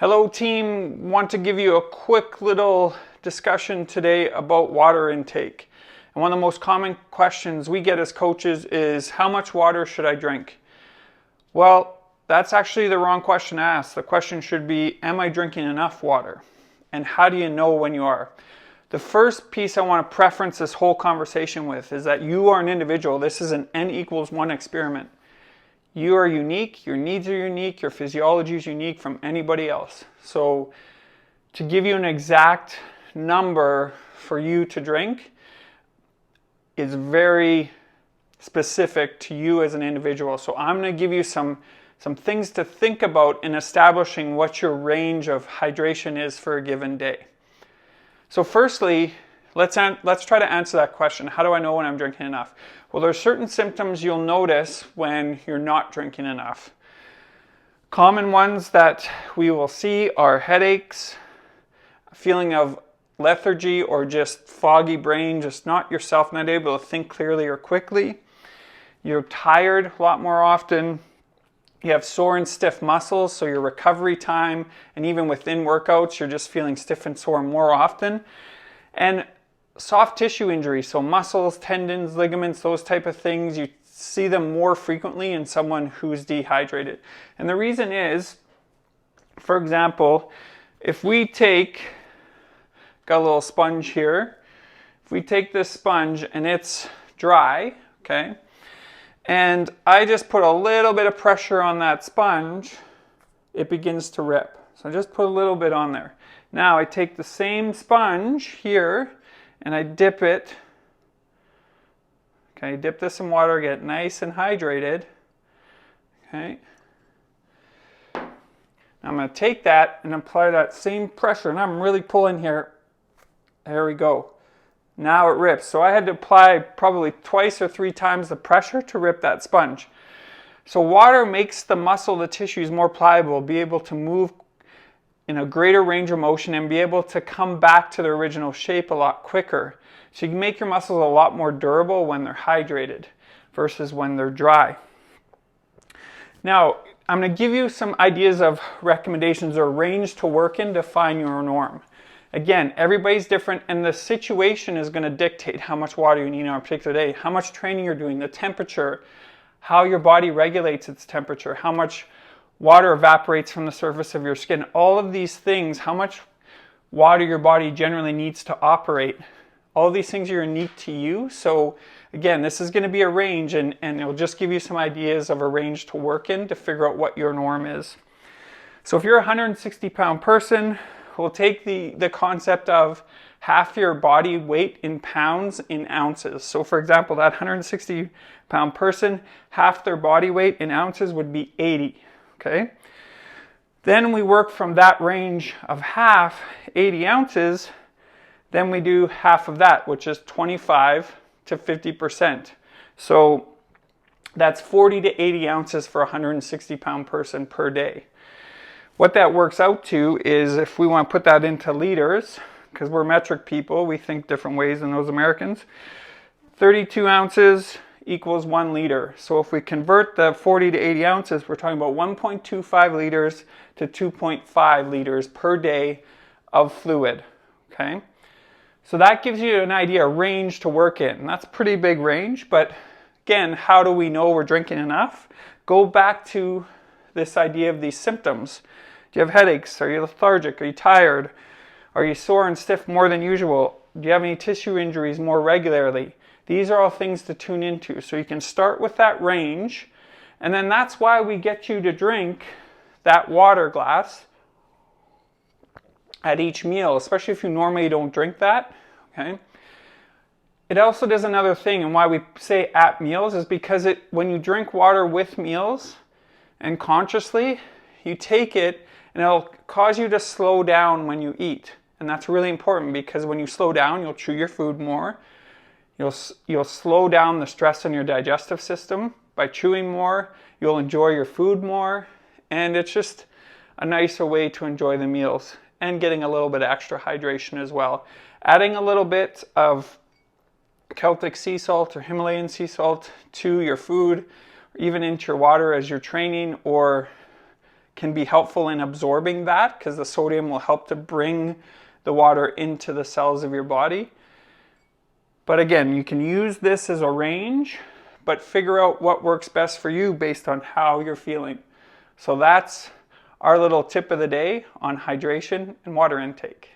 Hello team, want to give you a quick little discussion today about water intake. And one of the most common questions we get as coaches is, how much water should I drink? Well, that's actually the wrong question to ask. The question should be, am I drinking enough water? And how do you know when you are? The first piece I want to preference this whole conversation with is that you are an individual. This is an N=1 experiment. You are unique, your needs are unique, your physiology is unique from anybody else. So to give you an exact number for you to drink is very specific to you as an individual. So I'm going to give you some things to think about in establishing what your range of hydration is for a given day. So firstly, let's try to answer that question. How do I know when I'm drinking enough? Well, there are certain symptoms you'll notice when you're not drinking enough. Common ones that we will see are headaches, a feeling of lethargy or just foggy brain, just not yourself, not able to think clearly or quickly. You're tired a lot more often. You have sore and stiff muscles, so your recovery time, and even within workouts, you're just feeling stiff and sore more often. And soft tissue injuries, so muscles, tendons, ligaments, those type of things, you see them more frequently in someone who's dehydrated. And the reason is, for example, if we got a little sponge here, if we take this sponge and it's dry, okay, and I just put a little bit of pressure on that sponge, it begins to rip. So just put a little bit on there. Now I take the same sponge here and I dip it. Okay, dip this in water, get nice and hydrated. Okay. Now I'm going to take that and apply that same pressure, and I'm really pulling here. There we go. Now it rips. So I had to apply probably twice or three times the pressure to rip that sponge. So water makes the muscle, the tissues more pliable, be able to move in a greater range of motion and be able to come back to their original shape a lot quicker. So you can make your muscles a lot more durable when they're hydrated versus when they're dry. Now, I'm going to give you some ideas of recommendations or range to work in to find your norm. Again, everybody's different, and the situation is going to dictate how much water you need on a particular day, how much training you're doing, the temperature, how your body regulates its temperature, how much water evaporates from the surface of your skin. All of these things, how much water your body generally needs to operate, all of these things are unique to you. So again, this is going to be a range, and it'll just give you some ideas of a range to work in to figure out what your norm is. So if you're a 160-pound person, we'll take the concept of half your body weight in pounds in ounces. So for example, that 160-pound person, half their body weight in ounces would be 80. Okay. Then we work from that range of half, 80 ounces, then we do half of that, which is 25 to 50%. So that's 40 to 80 ounces for a 160-pound person per day. What that works out to is, if we want to put that into liters, because we're metric people, we think different ways than those Americans, 32 ounces equals 1 liter. So if we convert the 40 to 80 ounces, we're talking about 1.25 liters to 2.5 liters per day of fluid. Okay, so that gives you an idea, a range to work in. And that's a pretty big range, but again, how do we know we're drinking enough? Go back to this idea of these symptoms. Do you have headaches? Are you lethargic? Are you tired? Are you sore and stiff more than usual? Do you have any tissue injuries more regularly? These are all things to tune into. So you can start with that range, and then that's why we get you to drink that water glass at each meal, especially if you normally don't drink that. Okay. It also does another thing, and why we say at meals is because when you drink water with meals and consciously, you take it and it'll cause you to slow down when you eat. And that's really important, because when you slow down, you'll chew your food more. You'll slow down the stress on your digestive system by chewing more. You'll enjoy your food more, and it's just a nicer way to enjoy the meals and getting a little bit of extra hydration as well. Adding a little bit of Celtic sea salt or Himalayan sea salt to your food, even into your water as you're training, or can be helpful in absorbing that, because the sodium will help to bring the water into the cells of your body. But again, you can use this as a range, but figure out what works best for you based on how you're feeling. So that's our little tip of the day on hydration and water intake.